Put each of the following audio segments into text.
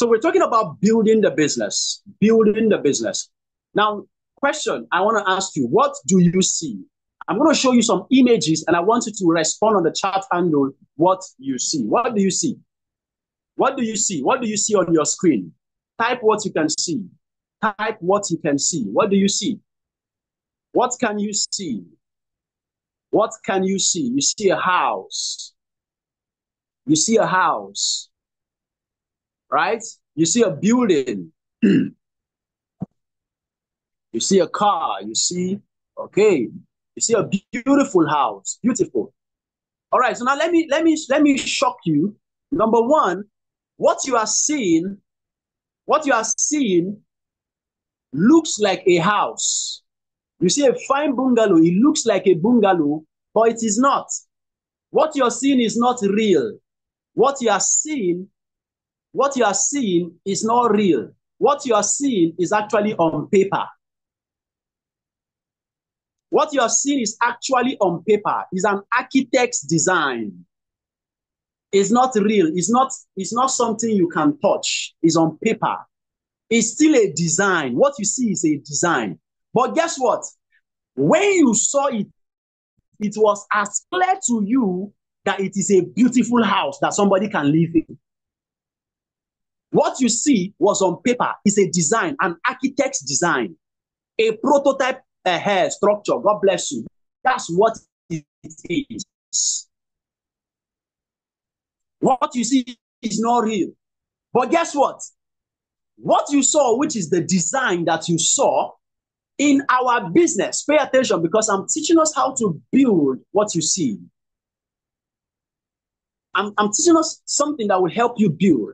So we're talking about building the business, building the business. Now, question I want to ask you, what do you see? I'm going to show you some images and I want you to respond on the chat handle what you see. What do you see? What do you see? What do you see on your screen? Type what you can see. Type what you can see. What do you see? What can you see? What can you see? You see a house. You see a house, right? You see a building. You see a car. You see, okay. You see a beautiful house. Beautiful. All right. So now let me shock you. Number one, what you are seeing looks like a house. You see a fine bungalow. It looks like a bungalow, but it is not. What you're seeing is not real. What you are seeing is not real. What you are seeing is actually on paper. What you are seeing is actually on paper. It's an architect's design. It's not real. It's not something you can touch. It's on paper. It's still a design. What you see is a design. But guess what? When you saw it, it was as clear to you that it is a beautiful house that somebody can live in. What you see was on paper. It's a design, an architect's design, a prototype structure. God bless you. That's what it is. What you see is not real. But guess what? What you saw, which is the design that you saw in our business, pay attention because I'm teaching us how to build what you see. I'm teaching us something that will help you build.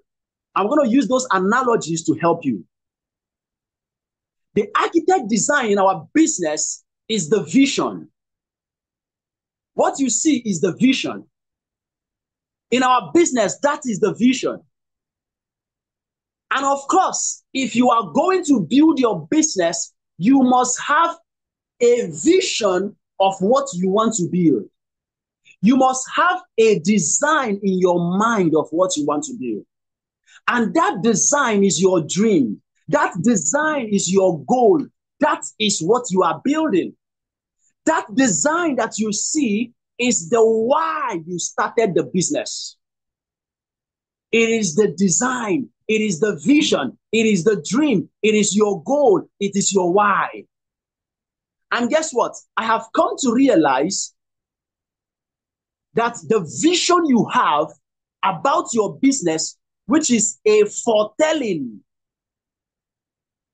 I'm going to use those analogies to help you. The architect design in our business is the vision. What you see is the vision. In our business, that is the vision. And of course, if you are going to build your business, you must have a vision of what you want to build. You must have a design in your mind of what you want to build. And that design is your dream. That design is your goal. That is what you are building. That design that you see is the why you started the business. It is the design. It is the vision. It is the dream. It is your goal. It is your why. And guess what? I have come to realize that the vision you have about your business, which is a foretelling,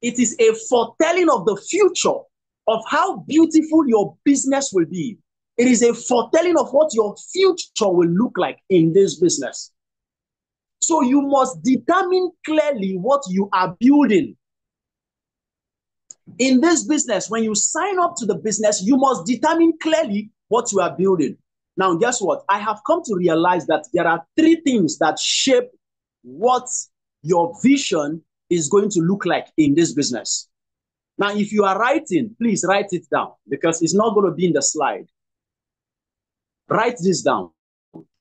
it is a foretelling of the future of how beautiful your business will be. It is a foretelling of what your future will look like in this business. So you must determine clearly what you are building. In this business, when you sign up to the business, you must determine clearly what you are building. Now, guess what? I have come to realize that there are three things that shape what your vision is going to look like in this business. Now, if you are writing, please write it down because it's not going to be in the slide. Write this down.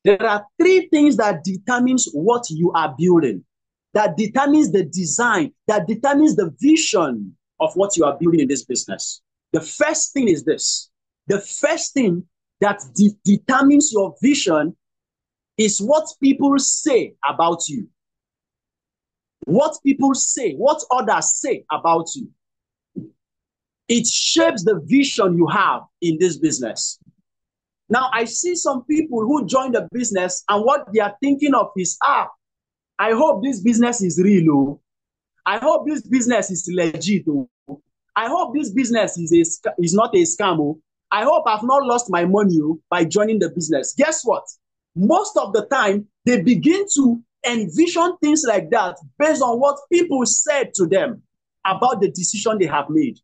There are three things that determines what you are building, that determines the design, that determines the vision of what you are building in this business. The first thing is this. The first thing that determines your vision is what people say about you. What people say, what others say about you. It shapes the vision you have in this business. Now, I see some people who join the business and what they are thinking of is, I hope this business is real. I hope this business is legit. I hope this business is not a scam. I hope I've not lost my money by joining the business. Guess what? Most of the time, they begin to envision things like that based on what people said to them about the decision they have made.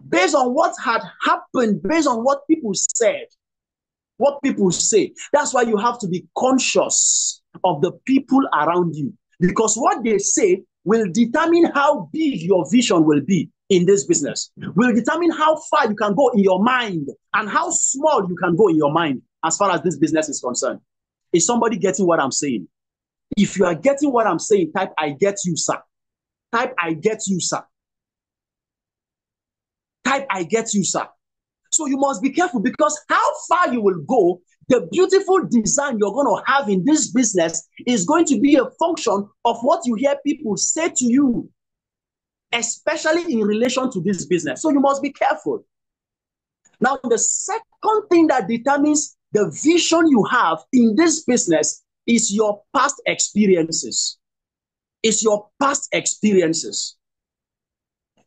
Based on what had happened, based on what people said, what people say. That's why you have to be conscious of the people around you, because what they say will determine how big your vision will be in this business, will determine how far you can go in your mind and how small you can go in your mind as far as this business is concerned. Is somebody getting what I'm saying? If you are getting what I'm saying, type I get you, sir. Type I get you, sir. Type I get you, sir. So you must be careful, because how far you will go, the beautiful design you're going to have in this business is going to be a function of what you hear people say to you, especially in relation to this business. So you must be careful. Now, the second thing that determines the vision you have in this business is your past experiences. It's your past experiences.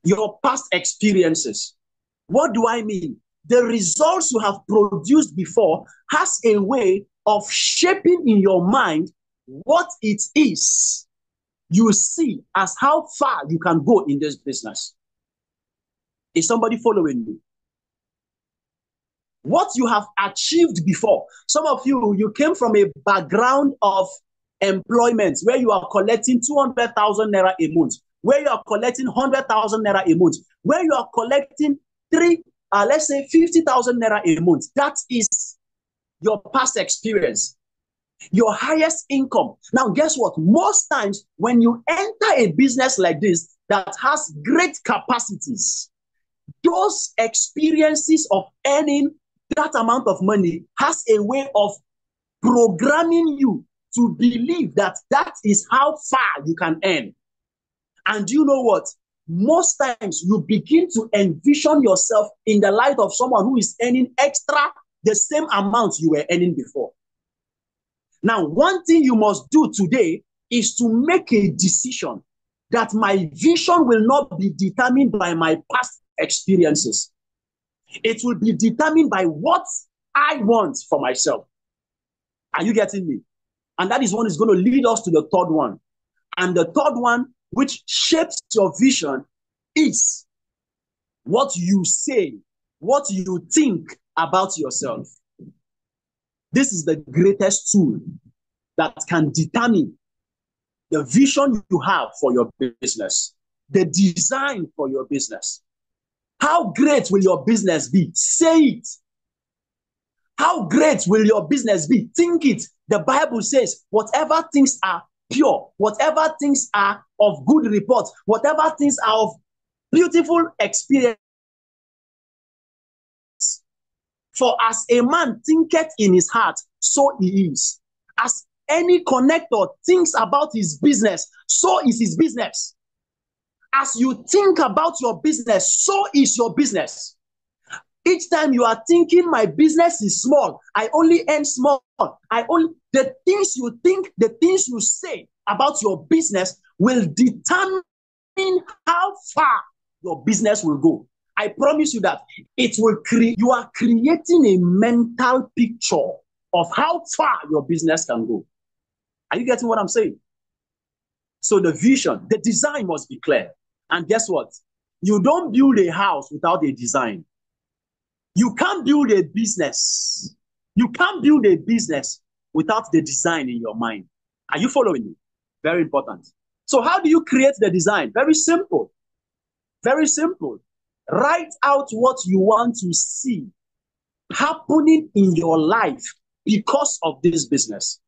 Your past experiences. What do I mean? The results you have produced before has a way of shaping in your mind what it is you see as how far you can go in this business. Is somebody following me? What you have achieved before. Some of you, you came from a background of employment where you are collecting 200,000 naira a month, where you are collecting 100,000 naira a month, where you are collecting let's say 50,000 naira a month. That is your past experience, your highest income. Now, guess what? Most times when you enter a business like this that has great capacities, those experiences of earning that amount of money has a way of programming you to believe that that is how far you can earn. And you know what? Most times you begin to envision yourself in the light of someone who is earning extra the same amount you were earning before. Now, one thing you must do today is to make a decision that my vision will not be determined by my past experiences. It will be determined by what I want for myself. Are you getting me? And that is one is going to lead us to the third one. And the third one, which shapes your vision, is what you say, what you think about yourself. This is the greatest tool that can determine the vision you have for your business, the design for your business. How great will your business be? Say it. How great will your business be? Think it. The Bible says, whatever things are pure, whatever things are of good report, whatever things are of beautiful experience. For as a man thinketh in his heart, so he is. As any connector thinks about his business, so is his business. As you think about your business, so is your business. Each time you are thinking, my business is small, I only earn small, the things you think, the things you say about your business will determine how far your business will go. I promise you that it will create, you are creating a mental picture of how far your business can go. Are you getting what I'm saying? So the vision, the design must be clear. And guess what? You don't build a house without a design. You can't build a business. You can't build a business without the design in your mind. Are you following me? Very important. So how do you create the design? Very simple. Very simple. Write out what you want to see happening in your life because of this business.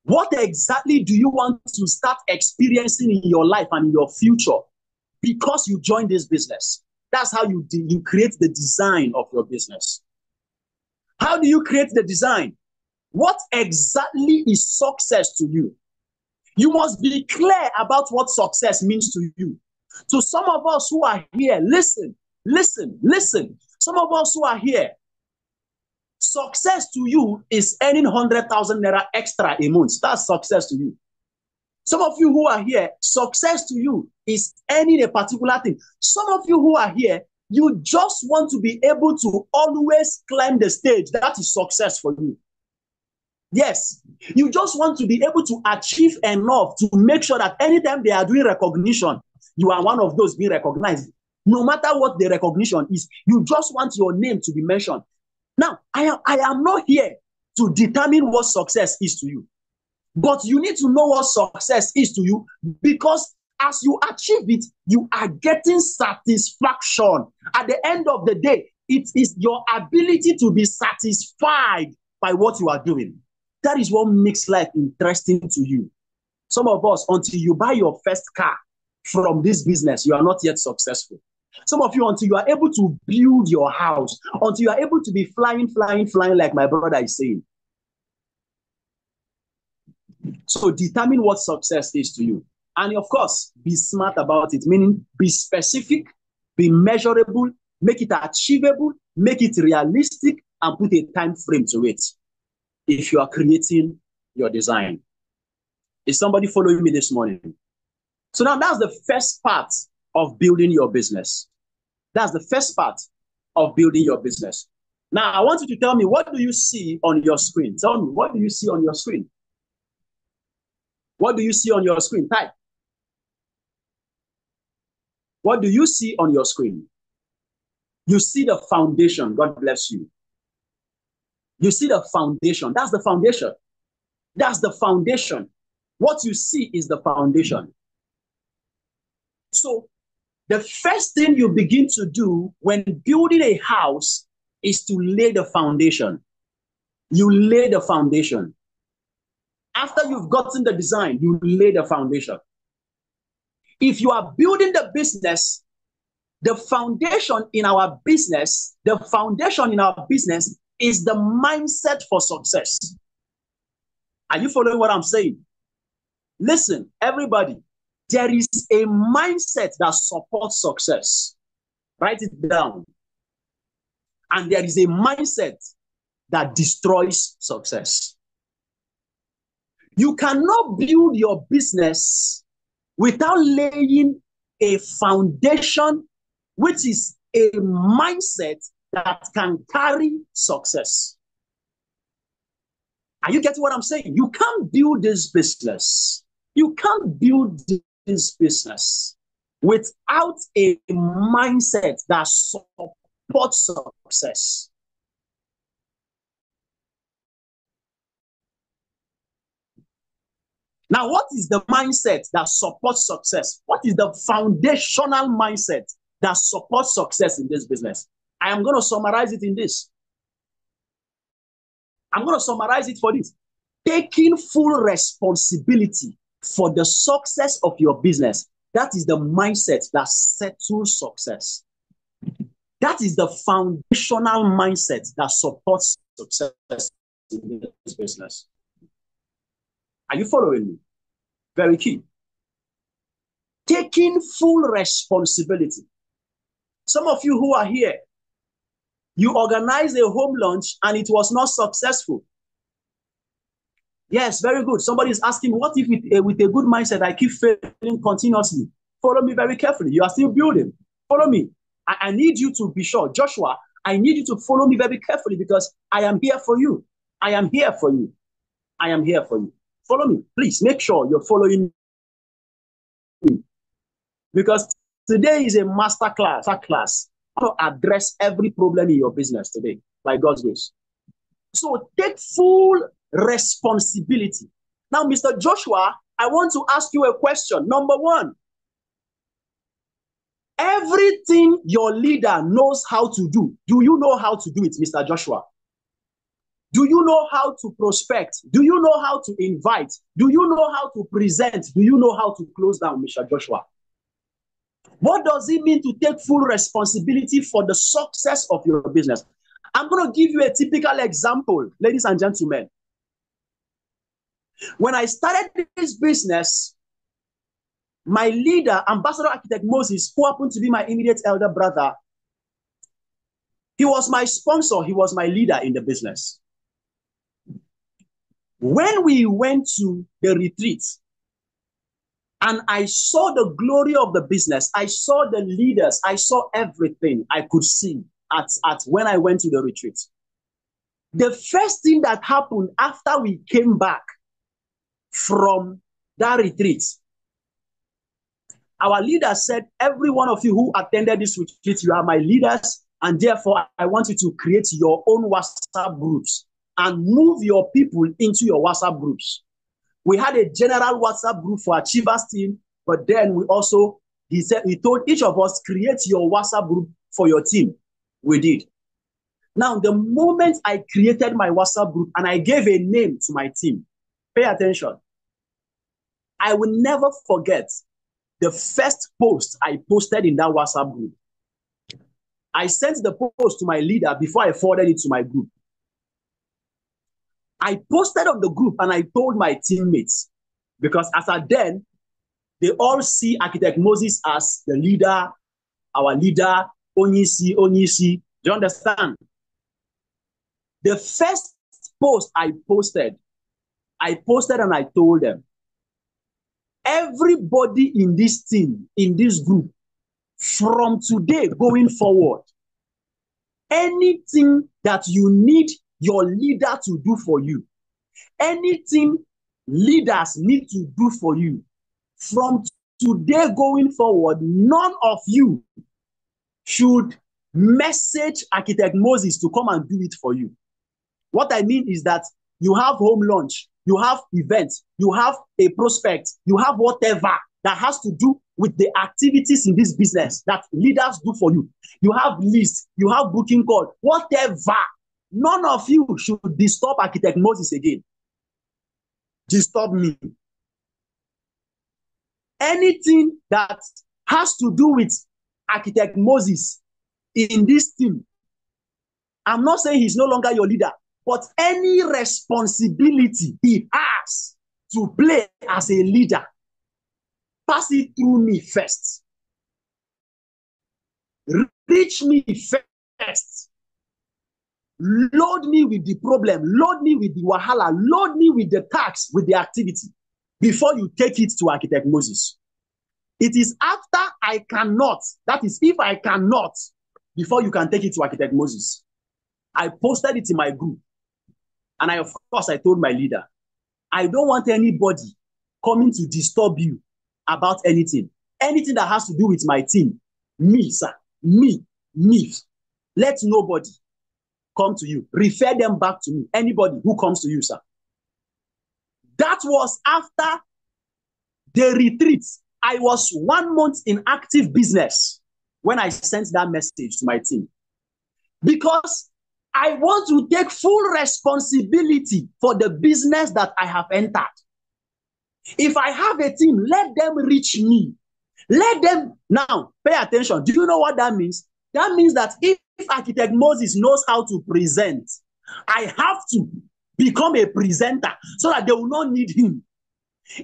What exactly do you want to start experiencing in your life and in your future because you joined this business? That's how you create the design of your business. How do you create the design? What exactly is success to you? You must be clear about what success means to you. To some of us who are here, listen. Some of us who are here, success to you is earning 100,000 naira extra a month. That's success to you. Some of you who are here, success to you is earning a particular thing. Some of you who are here, you just want to be able to always climb the stage. That is success for you. Yes, you just want to be able to achieve enough to make sure that anytime they are doing recognition, you are one of those being recognized. No matter what the recognition is, you just want your name to be mentioned. Now, I am not here to determine what success is to you. But you need to know what success is to you, because as you achieve it, you are getting satisfaction. At the end of the day, it is your ability to be satisfied by what you are doing. That is what makes life interesting to you. Some of us, until you buy your first car from this business, you are not yet successful. Some of you, until you are able to build your house, until you are able to be flying, like my brother is saying. So determine what success is to you. And of course, be smart about it, meaning be specific, be measurable, make it achievable, make it realistic, and put a time frame to it if you are creating your design. Is somebody following me this morning? So now that's the first part of building your business. That's the first part of building your business. Now, I want you to tell me, what do you see on your screen? Tell me, what do you see on your screen? What do you see on your screen? Type. What do you see on your screen? You see the foundation. God bless you. You see the foundation. That's the foundation. That's the foundation. What you see is the foundation. So the first thing you begin to do when building a house is to lay the foundation. You lay the foundation. After you've gotten the design, you lay the foundation. If you are building the business, the foundation in our business is the mindset for success. Are you following what I'm saying? Listen, everybody, there is a mindset that supports success. Write it down. And there is a mindset that destroys success. You cannot build your business without laying a foundation, which is a mindset that can carry success. Are you getting what I'm saying? You can't build this business. You can't build this business without a mindset that supports success. Now, what is the mindset that supports success? What is the foundational mindset that supports success in this business? I am going to summarize it in this. I'm going to summarize it for this. Taking full responsibility for the success of your business. That is the mindset that settles success. That is the foundational mindset that supports success in this business. Are you following me? Very key. Taking full responsibility. Some of you who are here, you organized a home lunch and it was not successful. Yes, very good. Somebody is asking, what if with a good mindset, I keep failing continuously? Follow me very carefully. You are still building. Follow me. I need you to be sure. Joshua, I need you to follow me very carefully because I am here for you. I am here for you. I am here for you. Follow me. Please make sure you're following me. Because today is a master class. I want to address every problem in your business today, by God's grace. So take full responsibility. Now, Mr. Joshua, I want to ask you a question. Number one, everything your leader knows how to do you know how to do it, Mr. Joshua? Do you know how to prospect? Do you know how to invite? Do you know how to present? Do you know how to close down, Mr. Joshua? What does it mean to take full responsibility for the success of your business? I'm going to give you a typical example, ladies and gentlemen. When I started this business, my leader, Ambassador Architect Moses, who happened to be my immediate elder brother, he was my sponsor. He was my leader in the business. When we went to the retreat and I saw the glory of the business, I saw the leaders, I saw everything I could see at when I went to the retreat. The first thing that happened after we came back from that retreat, our leader said, every one of you who attended this retreat, you are my leaders, and therefore I want you to create your own WhatsApp groups and move your people into your WhatsApp groups. We had a general WhatsApp group for Achievers team, but then he told each of us, create your WhatsApp group for your team. We did. Now, the moment I created my WhatsApp group and I gave a name to my team, pay attention. I will never forget the first post I posted in that WhatsApp group. I sent the post to my leader before I forwarded it to my group. I posted on the group and I told my teammates, because as at then, they all see Architect Moses as the leader, our leader, Onyisi, Onyisi. Do you understand? The first post I posted and I told them, everybody in this team, in this group, from today going forward, anything that you need your leader to do for you, anything leaders need to do for you, from today going forward, none of you should message Architect Moses to come and do it for you. What I mean is that you have home lunch, you have events, you have a prospect, you have whatever that has to do with the activities in this business that leaders do for you. You have lists, you have booking call, whatever. None of you should disturb Architect Moses again. Disturb me. Anything that has to do with Architect Moses in this team, I'm not saying he's no longer your leader, but any responsibility he has to play as a leader, pass it through me first. Reach me first. Load me with the problem, load me with the wahala, load me with the tax, with the activity, before you take it to Architect Moses. It is after I cannot, that is, if I cannot, before you can take it to Architect Moses. I posted it in my group. And of course, I told my leader, I don't want anybody coming to disturb you about anything. Anything that has to do with my team. Me, sir. Me. Let nobody come to you. Refer them back to me. Anybody who comes to you, sir. That was after the retreat. I was 1 month in active business when I sent that message to my team. Because I want to take full responsibility for the business that I have entered. If I have a team, let them reach me. Let them, now, pay attention. Do you know what that means? That means that if Architect Moses knows how to present, I have to become a presenter so that they will not need him.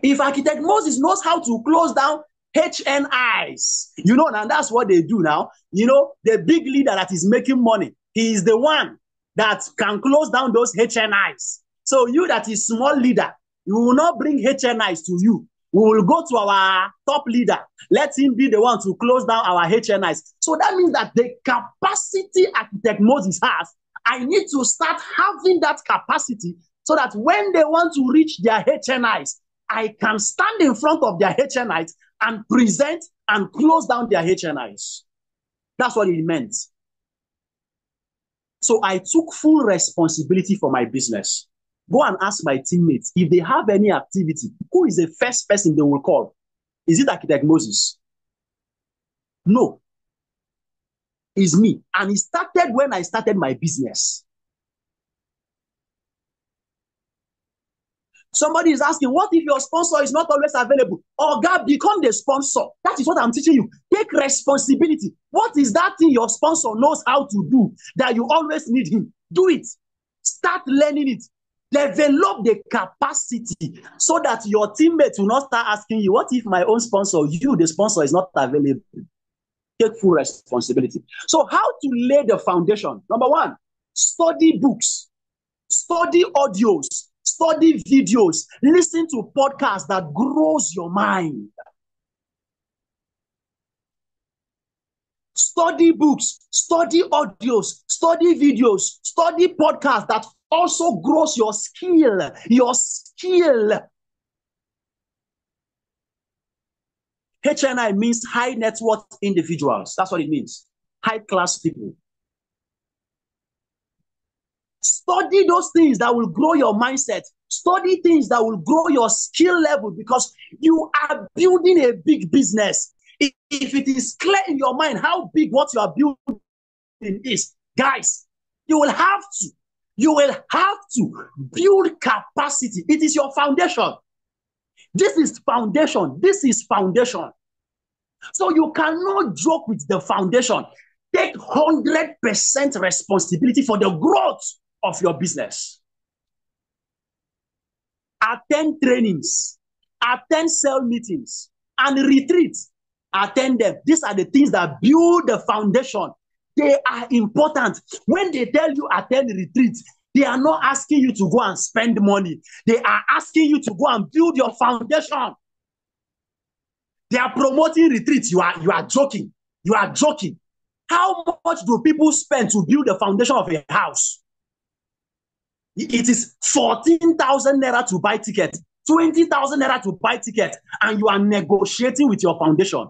If Architect Moses knows how to close down HNIs, you know, and that's what they do now. You know, the big leader that is making money, he is the one that can close down those HNIs. So you that is small leader, you will not bring HNIs to you. We will go to our top leader. Let him be the one to close down our HNIs. So that means that the capacity Architect Moses has, I need to start having that capacity so that when they want to reach their HNIs, I can stand in front of their HNIs and present and close down their HNIs. That's what it meant. So I took full responsibility for my business. Go and ask my teammates if they have any activity. Who is the first person they will call? Is it Architect Moses? No. It's me. And it started when I started my business. Somebody is asking, what if your sponsor is not always available? Oh, God, become the sponsor. That is what I'm teaching you. Take responsibility. What is that thing your sponsor knows how to do that you always need him? Do it. Start learning it. Develop the capacity so that your teammates will not start asking you, what if my own sponsor, you, the sponsor, is not available? Take full responsibility. So how to lay the foundation? Number one, study books, study audios, study videos, listen to podcasts that grows your mind. Study books, study audios, study videos, study podcasts that also grows your skill, HNI means high net worth individuals. That's what it means. High class people. Study those things that will grow your mindset. Study things that will grow your skill level because you are building a big business. If it is clear in your mind how big what you are building is, guys, You will have to. You will have to build capacity. It is your foundation. This is foundation. This is foundation. So you cannot joke with the foundation. Take 100% responsibility for the growth of your business. Attend trainings, attend sales meetings, and retreats. Attend them. These are the things that build the foundation. They are important. When they tell you attend retreats, they are not asking you to go and spend money. They are asking you to go and build your foundation. They are promoting retreats. You are joking. You are joking. How much do people spend to build the foundation of a house? It is 14,000 naira to buy ticket, 20,000 naira to buy ticket, and you are negotiating with your foundation.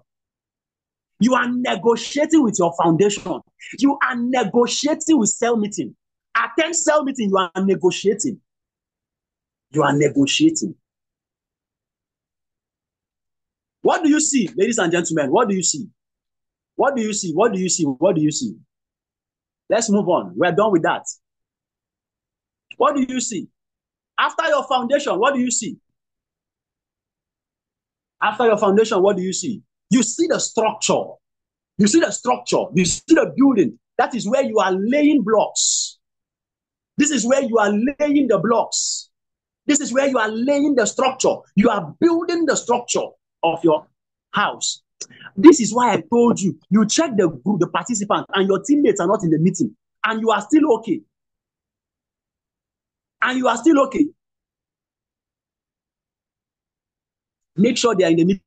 You are negotiating with your foundation. You are negotiating with sales meeting. Attend sales meeting, you are negotiating. You are negotiating. What do you see, ladies and gentlemen? What do you see? What do you see? What do you see? What do you see? Let's move on. We're done with that. What do you see? After your foundation, what do you see? After your foundation, what do you see? You see the structure. You see the structure. You see the building. That is where you are laying blocks. This is where you are laying the blocks. This is where you are laying the structure. You are building the structure of your house. This is why I told you, you check the group, the participants, and your teammates are not in the meeting, and you are still okay. And you are still okay. Make sure they are in the meeting.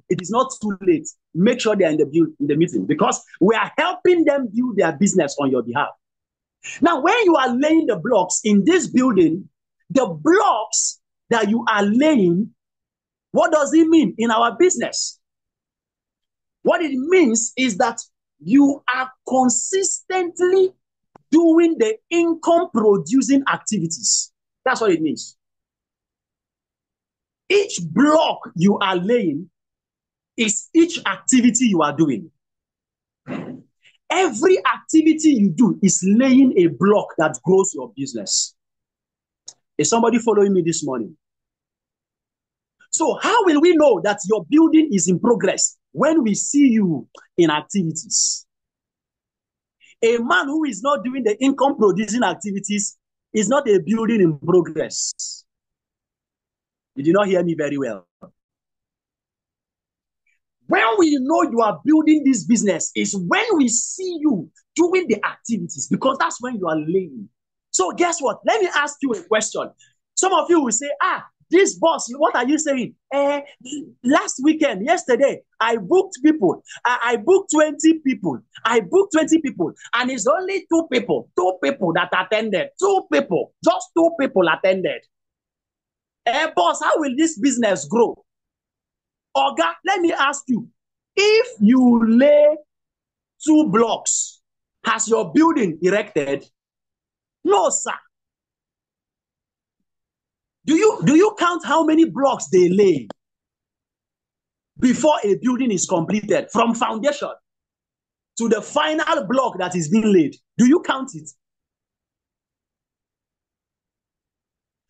It is not too late. Make sure they are in the meeting, because we are helping them build their business on your behalf. Now, when you are laying the blocks in this building, the blocks that you are laying, what does it mean in our business? What it means is that you are consistently doing the income producing activities. That's what it means. Each block you are laying is each activity you are doing. Every activity you do is laying a block that grows your business. Is somebody following me this morning? So how will we know that your building is in progress? When we see you in activities. A man who is not doing the income producing activities is not a building in progress. You did not hear me very well. When we know you are building this business is when we see you doing the activities, because that's when you are laying. So guess what? Let me ask you a question. Some of you will say, this boss, what are you saying? Last weekend, yesterday, I booked people. I booked 20 people. I booked 20 people. And it's only two people that attended. Two people, just two people attended. Boss, how will this business grow? Oga, let me ask you, if you lay 2 blocks, has your building erected? No, sir. Do you count how many blocks they lay before a building is completed, from foundation to the final block that is being laid? Do you count it?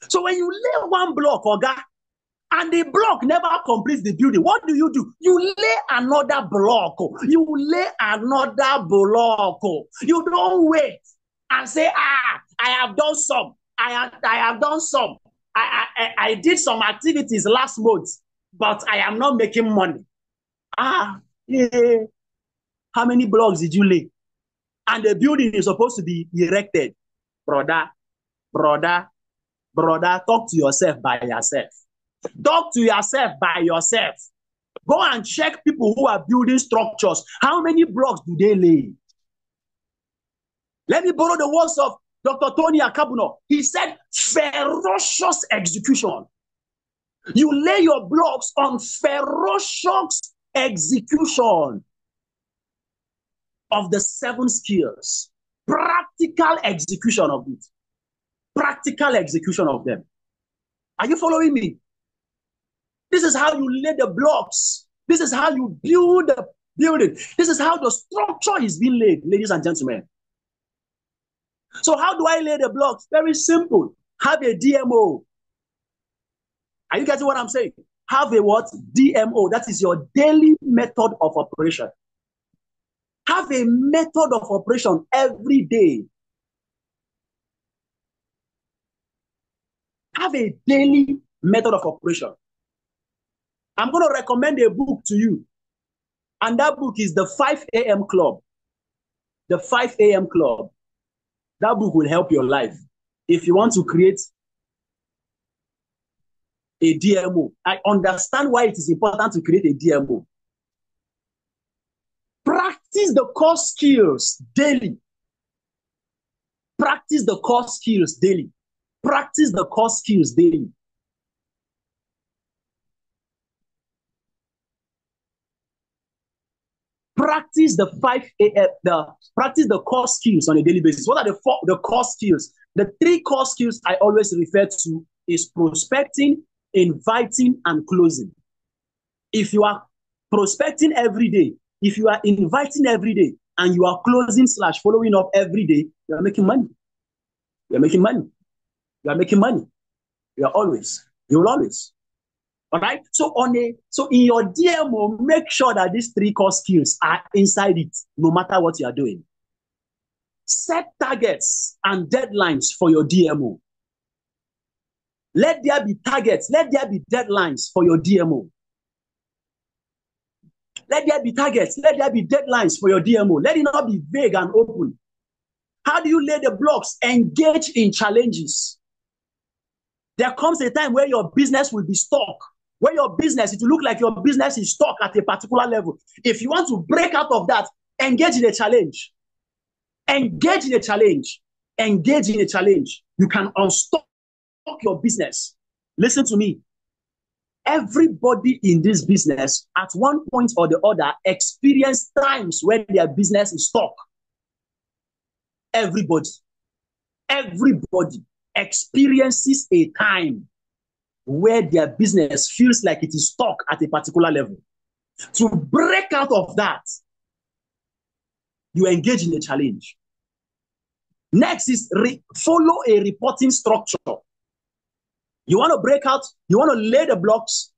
So when you lay 1 block, Oga, and the block never completes the building, what do? You lay another block. You lay another block. You don't wait and say, I have done some. I have done some. I did some activities last month, but I am not making money. Yeah. How many blocks did you lay? And the building is supposed to be erected. Brother, talk to yourself by yourself. Talk to yourself by yourself. Go and check people who are building structures. How many blocks do they lay? Let me borrow the words of Dr. Tony Akabuno. He said, ferocious execution. You lay your blocks on ferocious execution of the 7 skills. Practical execution of it. Practical execution of them. Are you following me? This is how you lay the blocks. This is how you build the building. This is how the structure is being laid, ladies and gentlemen. So how do I lay the blocks? Very simple. Have a DMO. Are you getting what I'm saying? Have a what? DMO. That is your daily method of operation. Have a method of operation every day. Have a daily method of operation. I'm going to recommend a book to you. And that book is the 5 a.m. Club. The 5 a.m. Club. That book will help your life. If you want to create a DMO, I understand why it is important to create a DMO. Practice the core skills daily. Practice the core skills daily. Practice the core skills daily. Practice the 5 a.m. Practice the core skills on a daily basis. What are the core skills? The 3 core skills I always refer to is prospecting, inviting, and closing. If you are prospecting every day, if you are inviting every day, and you are closing / following up every day, you are making money. You are making money. You are making money. You will always. All right. So in your DMO, make sure that these 3 core skills are inside it, no matter what you are doing. Set targets and deadlines for your DMO. Let there be targets. Let there be deadlines for your DMO. Let there be targets. Let there be deadlines for your DMO. Let it not be vague and open. How do you lay the blocks? Engage in challenges. There comes a time where your business will be stuck. Where your business, it will look like your business is stuck at a particular level. If you want to break out of that, engage in a challenge. Engage in a challenge. Engage in a challenge. You can unstuck your business. Listen to me. Everybody in this business, at one point or the other, experience times when their business is stuck. Everybody experiences a time where their business feels like it is stuck at a particular level. To break out of that, you engage in a challenge. Next is follow a reporting structure. You want to break out, you want to lay the blocks,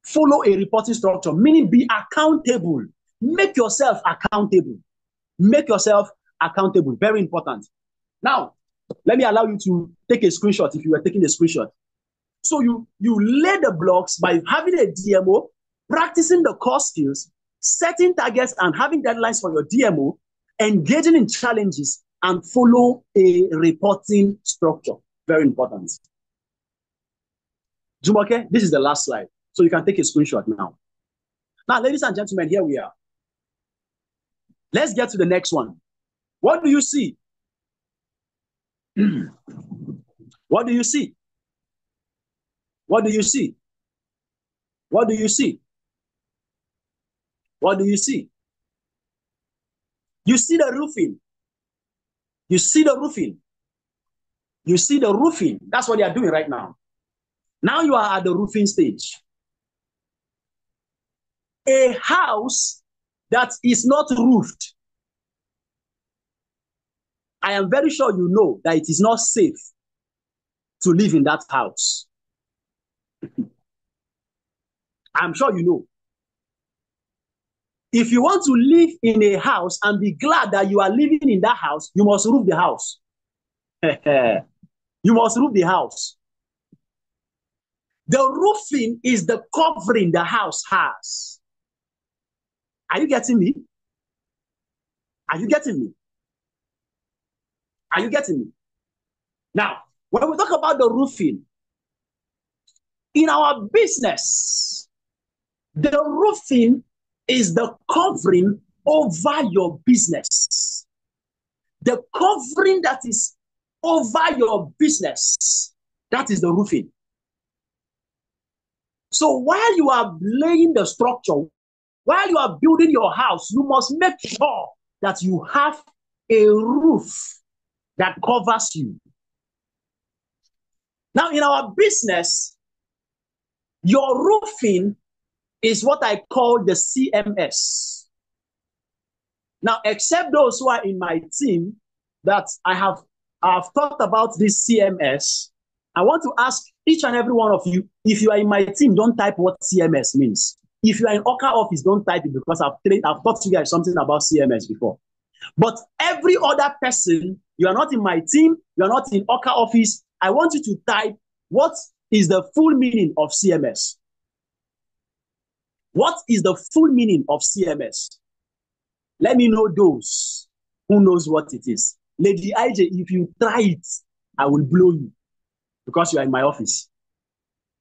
follow a reporting structure, meaning be accountable. Make yourself accountable. Make yourself accountable. Very important. Now, let me allow you to take a screenshot if you were taking a screenshot. So you lay the blocks by having a DMO, practicing the core skills, setting targets and having deadlines for your DMO, engaging in challenges, and follow a reporting structure. Very important. Jumoke, this is the last slide. So you can take a screenshot now. Now, ladies and gentlemen, here we are. Let's get to the next one. What do you see? What do you see? What do you see? What do you see? What do you see? You see the roofing. You see the roofing. You see the roofing. That's what they are doing right now. Now you are at the roofing stage. A house that is not roofed, I am very sure you know that it is not safe to live in that house. I'm sure you know. If you want to live in a house and be glad that you are living in that house, you must roof the house. You must roof the house. The roofing is the covering the house has. Are you getting me? Are you getting me? Are you getting me? Now, when we talk about the roofing, in our business, the roofing is the covering over your business. The covering that is over your business, that is the roofing. So while you are laying the structure, while you are building your house, you must make sure that you have a roof that covers you. Now, in our business, your roofing is what I call the CMS. Now, except those who are in my team that I have I've talked about this CMS. I want to ask each and every one of you, if you are in my team, don't type what CMS means. If you are in Oka office, don't type it because I've taught you guys something about CMS before. But every other person, you are not in my team, you are not in Oka office, I want you to type what is the full meaning of CMS. What is the full meaning of CMS? Let me know those who knows what it is. Lady IJ, if you try it, I will blow you because you are in my office.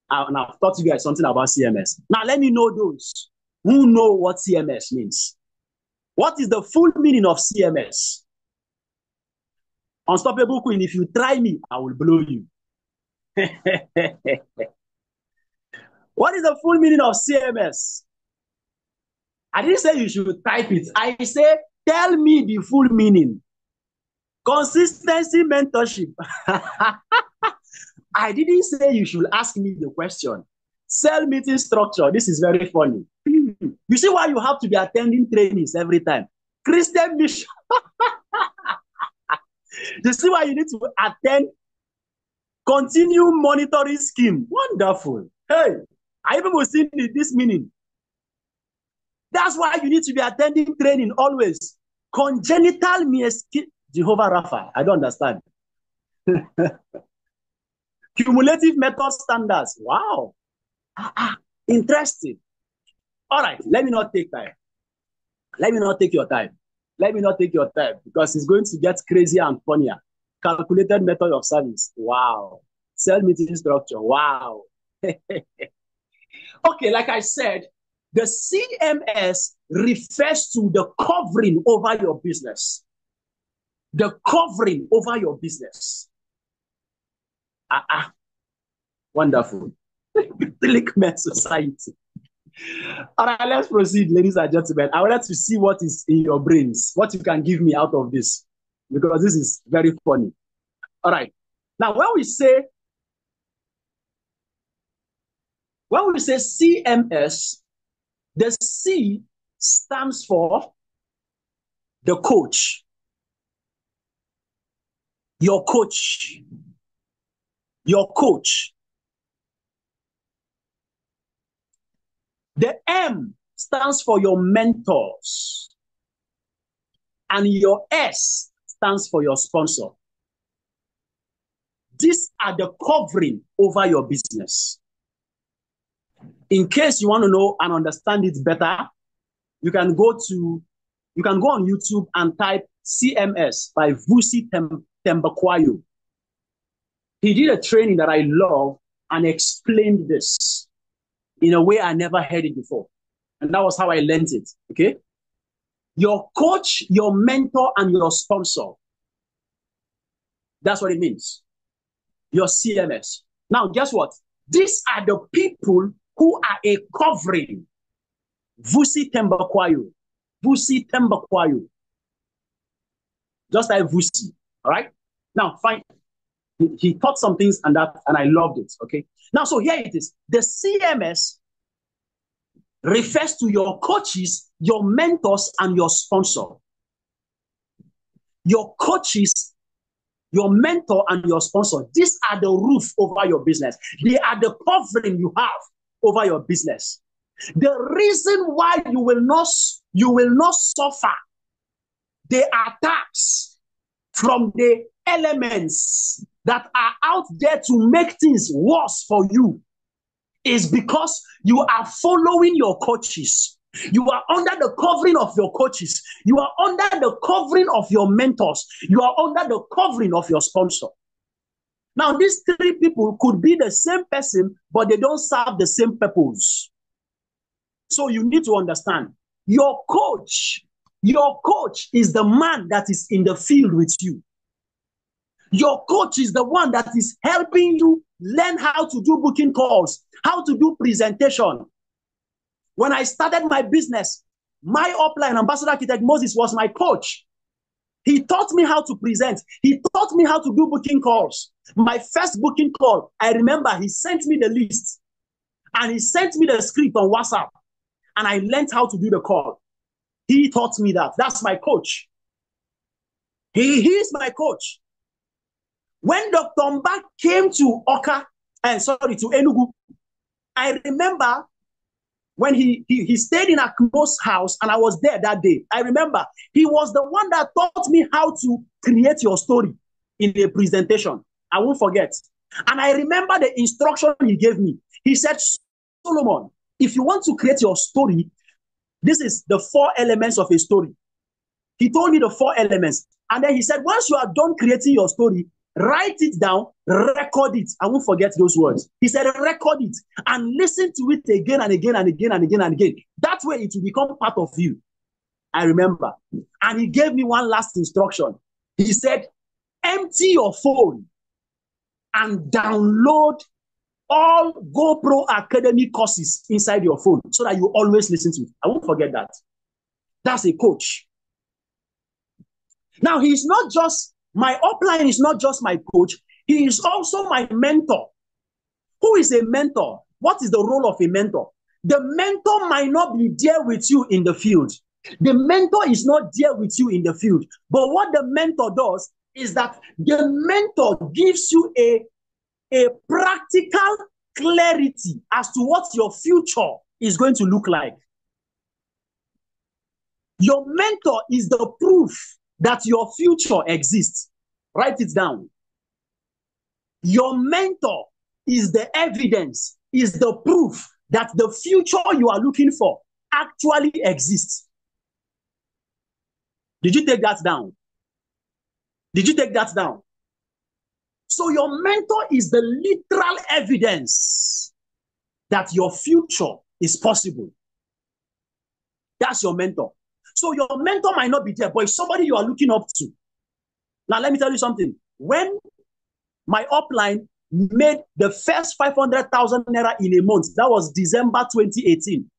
And I've taught you guys something about CMS. Now, let me know those who know what CMS means. What is the full meaning of CMS? Unstoppable Queen, if you try me, I will blow you. What is the full meaning of CMS? I didn't say you should type it. I say, tell me the full meaning. Consistency mentorship. I didn't say you should ask me the question. Cell meeting structure. This is very funny. You see why you have to be attending trainings every time? Christian mission. You see why you need to attend continue monitoring scheme. Wonderful. Hey, I even was seeing this meaning. That's why you need to be attending training always. Congenital myasthenia. Jehovah Rapha. I don't understand. Cumulative method standards. Wow. Interesting. All right. Let me not take time. Let me not take your time. Let me not take your time because it's going to get crazier and funnier. Calculated method of service. Wow. Cell meeting structure. Wow. Okay, like I said, the CMS refers to the covering over your business. The covering over your business. Wonderful. Clickman society. All right, let's proceed, ladies and gentlemen. I wanted to see what is in your brains, what you can give me out of this, because this is very funny. All right. Now, when we say CMS, the C stands for the coach. Your coach. Your coach. The M stands for your mentors. And your S stands for your sponsor. These are the covering over your business. In case you want to know and understand it better, you can go on YouTube and type CMS by VINCENT Tembakwayo. He did a training that I love and explained this in a way I never heard it before. And that was how I learned it, okay? Your coach, your mentor, and your sponsor. That's what it means. Your CMS. Now, guess what? These are the people who are a covering. VINCENT Tembakwayo. VINCENT Tembakwayo. Just like VINCENT, all right? Now, fine. He taught some things and I loved it, okay? Now, so here it is. The CMS refers to your coaches, your mentors, and your sponsor. Your coaches, your mentor, and your sponsor. These are the roof over your business. They are the covering you have over your business. The reason why you will not suffer the attacks from the elements that are out there to make things worse for you is because you are following your coaches. You are under the covering of your coaches. You are under the covering of your mentors. You are under the covering of your sponsor. Now, these three people could be the same person, but they don't serve the same purpose. So you need to understand, your coach is the man that is in the field with you. Your coach is the one that is helping you learn how to do booking calls, how to do presentation. When I started my business, my upline, Ambassador Architect Moses, was my coach. He taught me how to present. He taught me how to do booking calls. My first booking call, I remember he sent me the list and he sent me the script on WhatsApp and I learned how to do the call. He taught me that. That's my coach. He is my coach. When Dr. Mba came to Oka, and sorry, to Enugu, I remember when he stayed in Akmo's house, and I was there that day. I remember he was the one that taught me how to create your story in a presentation. I won't forget. And I remember the instruction he gave me. He said, Solomon, if you want to create your story, this is the 4 elements of a story. He told me the 4 elements. And then he said, once you are done creating your story, write it down, record it. I won't forget those words. He said, record it and listen to it again and again and again and again and again. That way it will become part of you. I remember. And he gave me one last instruction. He said, empty your phone and download all GoPro Academy courses inside your phone so that you always listen to it. I won't forget that. That's a coach. Now, he's not just, my upline is not just my coach, he is also my mentor. Who is a mentor? What is the role of a mentor? The mentor might not be there with you in the field. The mentor is not there with you in the field. But what the mentor does is that the mentor gives you a practical clarity as to what your future is going to look like. Your mentor is the proof that your future exists. Write it down. Your mentor is the evidence, is the proof that the future you are looking for actually exists. Did you take that down? Did you take that down? So your mentor is the literal evidence that your future is possible. That's your mentor. So your mentor might not be there, but it's somebody you are looking up to. Now, let me tell you something. When my upline made the first 500,000 naira in a month, that was December 2018.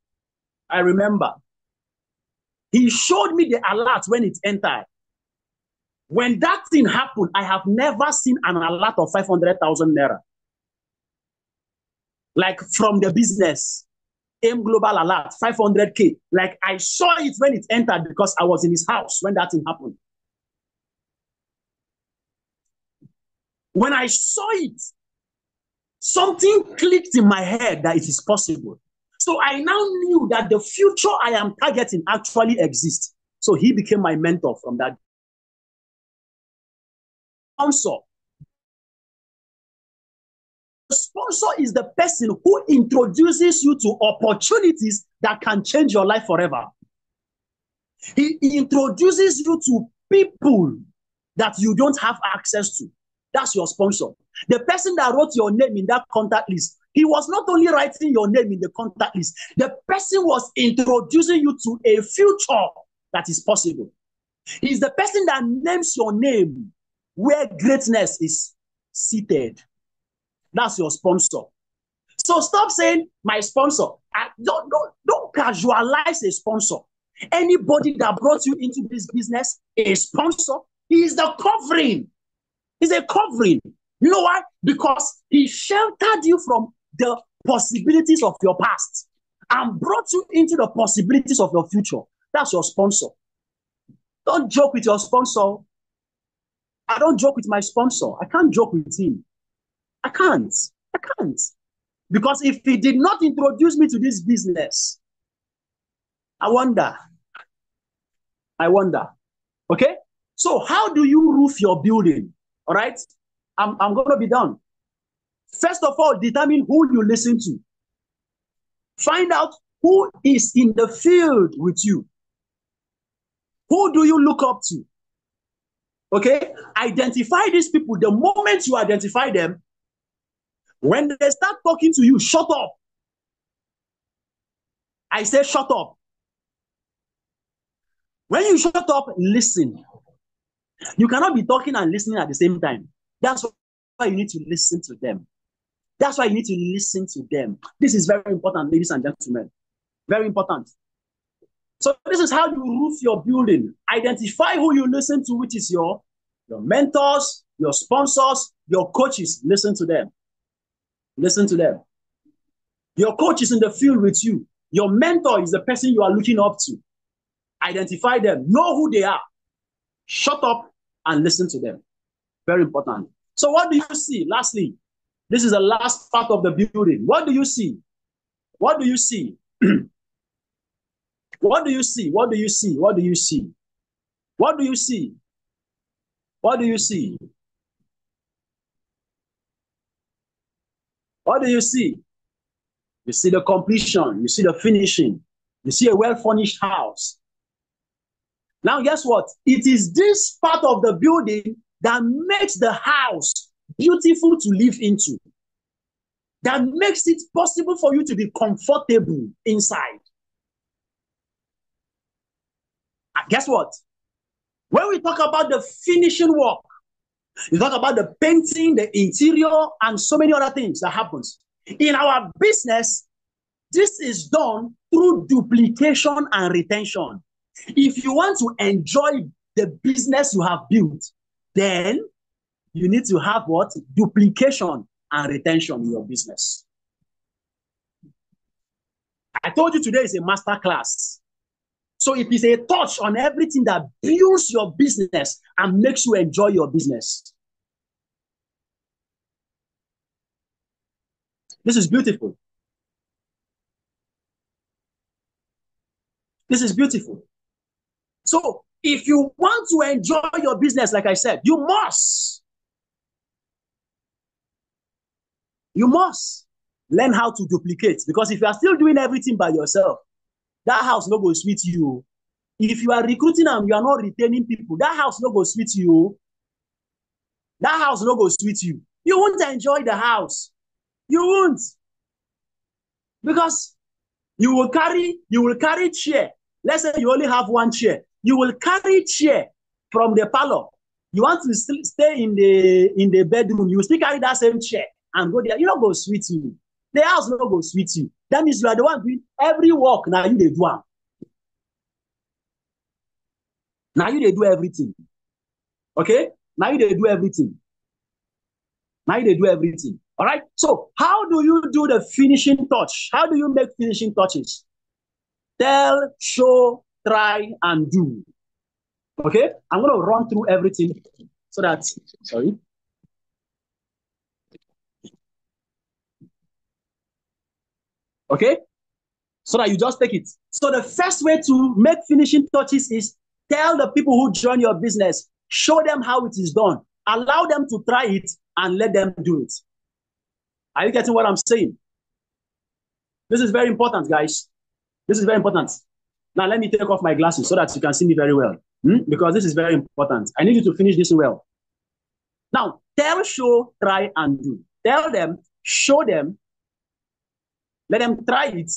I remember. He showed me the alert when it entered. When that thing happened, I have never seen an alert of 500,000 naira. Like from the business, AIM Global Alert, 500K. Like I saw it when it entered because I was in his house when that thing happened. When I saw it, something clicked in my head that it is possible. So I now knew that the future I am targeting actually exists. So he became my mentor from that. Sponsor. The sponsor is the person who introduces you to opportunities that can change your life forever. He introduces you to people that you don't have access to. That's your sponsor. The person that wrote your name in that contact list, he was not only writing your name in the contact list, the person was introducing you to a future that is possible. He's the person that names your name where greatness is seated. That's your sponsor. So stop saying my sponsor. Don't casualize a sponsor. Anybody that brought you into this business, a sponsor, he is the covering. He's a covering. You know why? Because he sheltered you from the possibilities of your past and brought you into the possibilities of your future. That's your sponsor. Don't joke with your sponsor. I don't joke with my sponsor. I can't joke with him. I can't. Because if he did not introduce me to this business, I wonder. Okay? So how do you roof your building? All right? I'm going to be done. First of all, determine who you listen to. Find out who is in the field with you. Who do you look up to? Okay? Identify these people. The moment you identify them, when they start talking to you, shut up. I say shut up. When you shut up, listen. You cannot be talking and listening at the same time. That's why you need to listen to them. That's why you need to listen to them. This is very important, ladies and gentlemen. Very important. So this is how you roof your building. Identify who you listen to, which is your mentors, your sponsors, your coaches. Listen to them. Listen to them. Your coach is in the field with you. Your mentor is the person you are looking up to. Identify them. Know who they are. Shut up and listen to them. Very important. So what do you see? Lastly, this is the last part of the building. What do you see? What do you see? What do you see? What do you see? What do you see? What do you see? What do you see? What do you see? You see the completion. You see the finishing. You see a well-furnished house. Now, guess what? It is this part of the building that makes the house beautiful to live into, that makes it possible for you to be comfortable inside. And guess what? When we talk about the finishing work, you talk about the painting, the interior, and so many other things that happens. In our business, this is done through duplication and retention. If you want to enjoy the business you have built, then you need to have what? Duplication and retention in your business. I told you today is a master class. So it is a touch on everything that builds your business and makes you enjoy your business. This is beautiful. This is beautiful. So if you want to enjoy your business, like I said, you must learn how to duplicate. Because if you are still doing everything by yourself, that house no go sweet you. If you are recruiting and you are not retaining people, that house no go sweet you. That house no go sweet you. You won't enjoy the house. You won't. Because you will carry chair. Let's say you only have one chair. You will carry chair from the parlor. You want to stay in the bedroom. You still carry that same chair and go there. You don't go sweet you. The house no go sweet you. That means you are the one doing every work. Now you they do am. Now you they do everything. Okay? Now you they do everything. Now you they do everything. All right? So how do you do the finishing touch? How do you make finishing touches? Tell, show, try, and do. Okay? I'm going to run through everything so that, sorry. Okay? So that you just take it. So the first way to make finishing touches is tell the people who join your business, show them how it is done. Allow them to try it and let them do it. Are you getting what I'm saying? This is very important, guys. This is very important. Now, let me take off my glasses so that you can see me very well. Because this is very important. I need you to finish this well. Now, tell, show, try, and do. Tell them, show them, let them try it,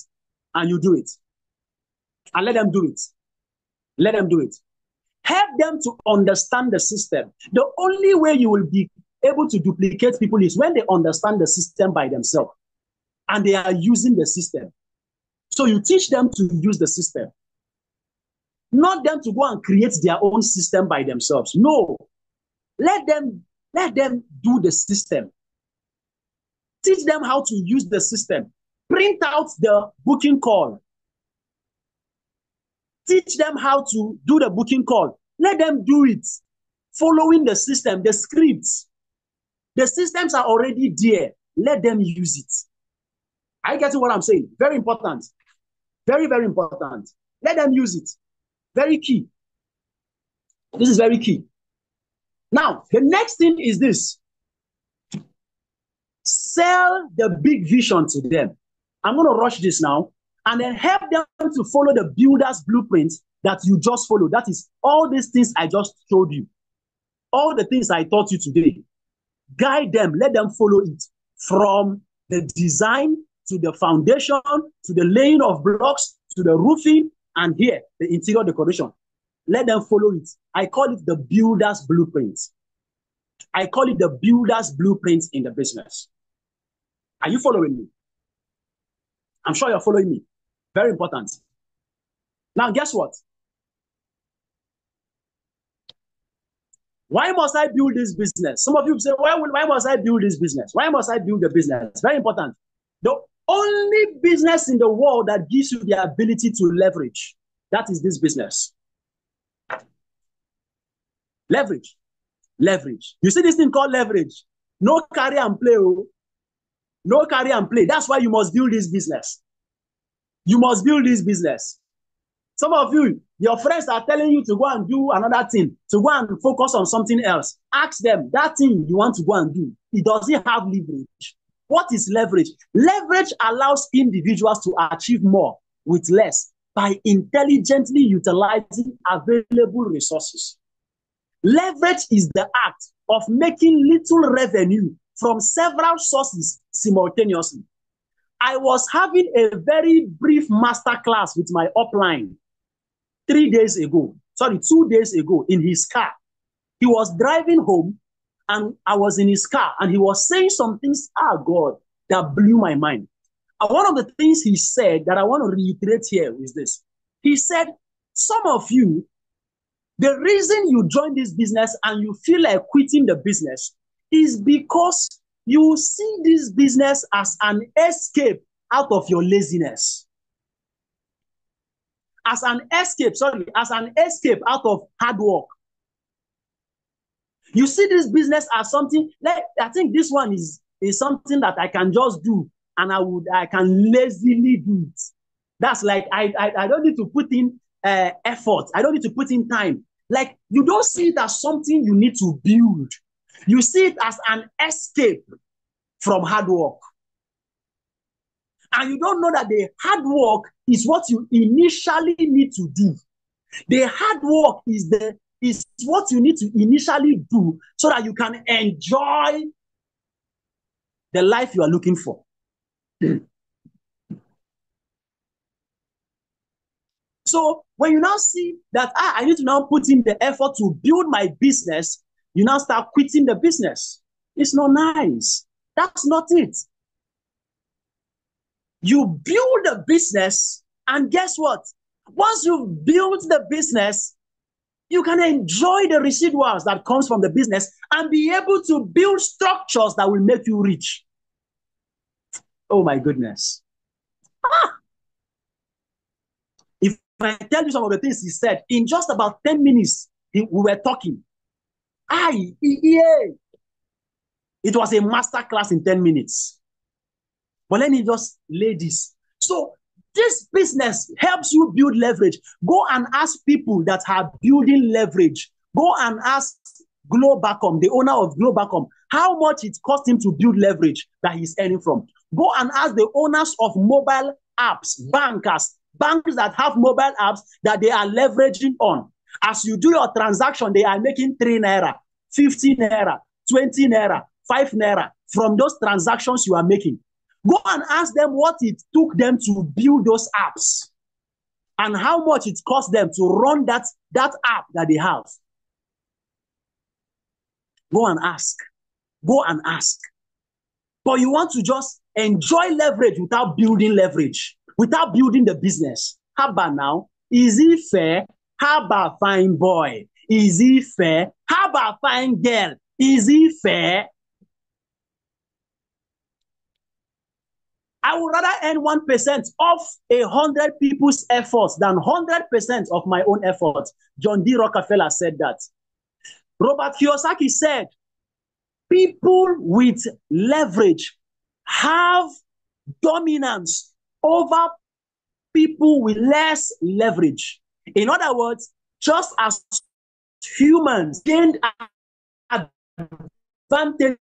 and you do it. And let them do it. Let them do it. Help them to understand the system. The only way you will be able to duplicate people is when they understand the system by themselves and they are using the system. So you teach them to use the system. Not them to go and create their own system by themselves. No. Let them do the system. Teach them how to use the system. Print out the booking call. Teach them how to do the booking call. Let them do it. Following the system, the scripts. The systems are already there. Let them use it. Are you getting what I'm saying? Very important. Very, very important. Let them use it. Very key. This is very key. Now, the next thing is this. Sell the big vision to them. I'm going to rush this now and then help them to follow the builder's blueprint that you just followed. That is all these things I just showed you. All the things I taught you today. Guide them. Let them follow it from the design to the foundation, to the laying of blocks, to the roofing, and here, the interior decoration. Let them follow it. I call it the builder's blueprint. I call it the builder's blueprint in the business. Are you following me? I'm sure you're following me. Very important. Now, guess what? Why must I build this business? Some of you say, why must I build this business? Why must I build the business? Very important. The only business in the world that gives you the ability to leverage, that is this business. Leverage. Leverage. You see this thing called leverage? No carry and play. Oh. No carry and play. That's why you must build this business. You must build this business. Some of you, your friends are telling you to go and do another thing, to go and focus on something else. Ask them, that thing you want to go and do, it doesn't have leverage. What is leverage? Leverage allows individuals to achieve more with less by intelligently utilizing available resources. Leverage is the act of making little revenue from several sources simultaneously. I was having a very brief masterclass with my upline 2 days ago in his car. He was driving home and I was in his car and he was saying some things, God, that blew my mind. And one of the things he said that I want to reiterate here is this. He said, some of you, the reason you join this business and you feel like quitting the business is because you see this business as an escape out of your laziness. As an escape out of hard work. You see this business as something, like, I think this one is something that I can just do and I can lazily do it. That's like, I don't need to put in effort. I don't need to put in time. Like, you don't see it as something you need to build. You see it as an escape from hard work. And you don't know that the hard work is what you initially need to do. The hard work is what you need to initially do so that you can enjoy the life you are looking for. So when you now see that I need to now put in the effort to build my business, you now start quitting the business. It's not nice. That's not it. You build a business, and guess what? Once you've built the business, you can enjoy the residuals that comes from the business and be able to build structures that will make you rich. Oh my goodness. If I tell you some of the things he said, in just about 10 minutes, we were talking. It was a master class in 10 minutes. But let me just lay this. So this business helps you build leverage. Go and ask people that are building leverage. Go and ask Globacom, the owner of Globacom, how much it cost him to build leverage that he's earning from. Go and ask the owners of mobile apps, banks that have mobile apps that they are leveraging on. As you do your transaction, they are making 3 naira, 15 naira, 20 naira, 5 naira from those transactions you are making. Go and ask them what it took them to build those apps and how much it cost them to run that app that they have. Go and ask. Go and ask. But you want to just enjoy leverage without building leverage, without building the business. How about now? Is it fair? How about fine boy? Is it fair? How about fine girl? Is it fair? I would rather earn 1% of 100 people's efforts than 100% of my own efforts. John D. Rockefeller said that. Robert Kiyosaki said, people with leverage have dominance over people with less leverage. In other words, just as humans gained advantages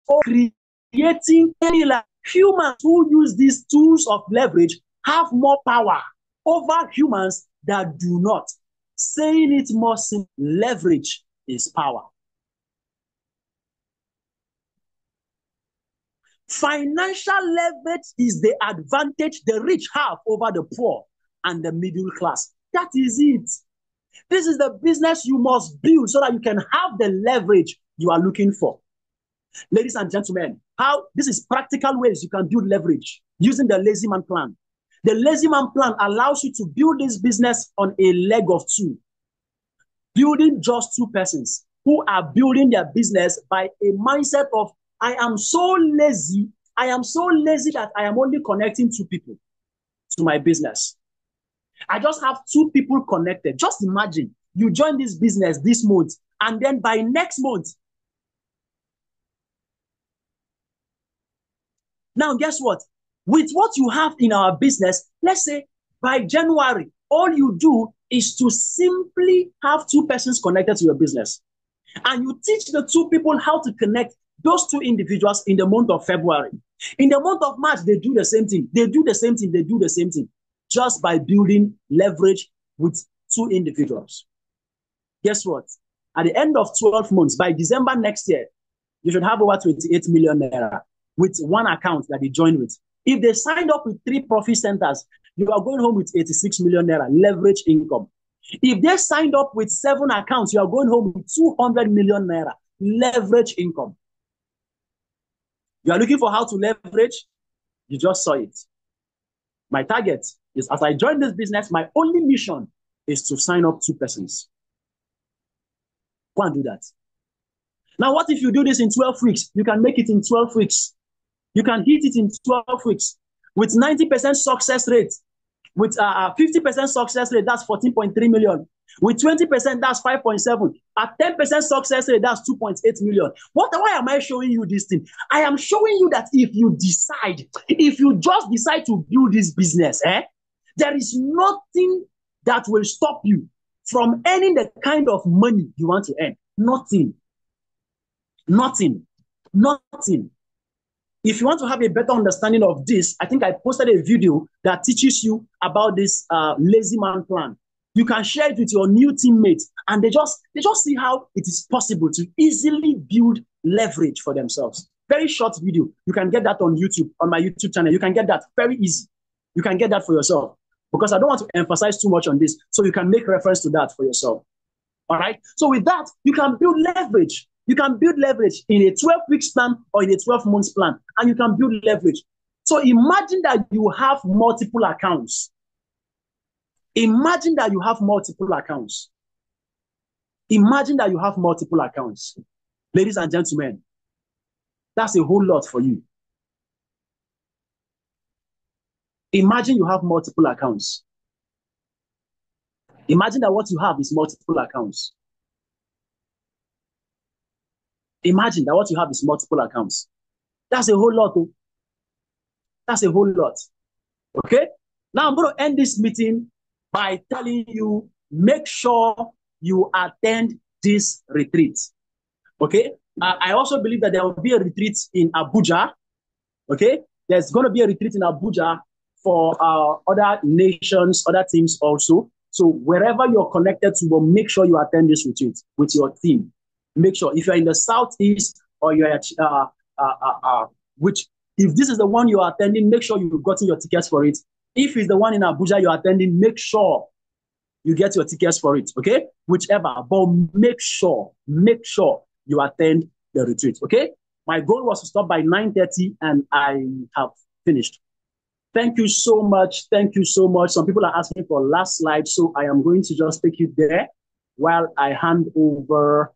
of creating any life, humans who use these tools of leverage have more power over humans that do not. Saying it more simply, leverage is power. Financial leverage is the advantage the rich have over the poor and the middle class. That is it. This is the business you must build so that you can have the leverage you are looking for. Ladies and gentlemen, this is practical ways you can build leverage using the lazy man plan. The lazy man plan allows you to build this business on a leg of two. Building just 2 persons who are building their business by a mindset of, I am so lazy that I am only connecting 2 people to my business. I just have 2 people connected. Just imagine you join this business this month, and then by next month, now guess what? With what you have in our business, let's say by January, all you do is to simply have two persons connected to your business. And you teach the two people how to connect those two individuals in the month of February. In the month of March, they do the same thing. They do the same thing. They do the same thing. Just by building leverage with two individuals. Guess what? At the end of 12 months, by December next year, you should have over 28 million naira with one account that they join with. If they signed up with 3 profit centers, you are going home with 86 million naira leverage income. If they signed up with 7 accounts, you are going home with 200 million naira leverage income. You are looking for how to leverage? You just saw it. My target is, as I join this business, my only mission is to sign up 2 persons. Go and do that. Now, what if you do this in 12 weeks? You can make it in 12 weeks. You can hit it in 12 weeks with 90% success rate. With 50% success rate, that's 14.3 million. With 20%, that's 5.7. At 10% success rate, that's 2.8 million. Why am I showing you this thing? I am showing you that if you just decide to build this business, there is nothing that will stop you from earning the kind of money you want to earn. Nothing. Nothing. Nothing. If you want to have a better understanding of this, I think I posted a video that teaches you about this lazy man plan. You can share it with your new teammates, and they just see how it is possible to easily build leverage for themselves. Very short video. You can get that on YouTube, on my YouTube channel. You can get that very easy. You can get that for yourself, because I don't want to emphasize too much on this, so you can make reference to that for yourself. All right? So with that, you can build leverage. You can build leverage in a 12-week plan or in a 12-month plan, and you can build leverage. So imagine that you have multiple accounts. Imagine that you have multiple accounts. Imagine that you have multiple accounts. Ladies and gentlemen, that's a whole lot for you. Imagine you have multiple accounts. Imagine that what you have is multiple accounts. Imagine that what you have is multiple accounts. That's a whole lot. That's a whole lot. Okay? Now I'm going to end this meeting by telling you, make sure you attend this retreat. Okay? I also believe that there will be a retreat in Abuja. Okay? There's going to be a retreat in Abuja for other nations, other teams also. So wherever you're connected to, make sure you attend this retreat with your team. Make sure if you're in the southeast or you're at if this is the one you're attending, make sure you've gotten your tickets for it. If it's the one in Abuja you're attending, make sure you get your tickets for it. Okay, whichever, but make sure you attend the retreat. Okay, my goal was to stop by 9:30, and I have finished. Thank you so much. Thank you so much. Some people are asking for last slide, so I am going to just take you there while I hand over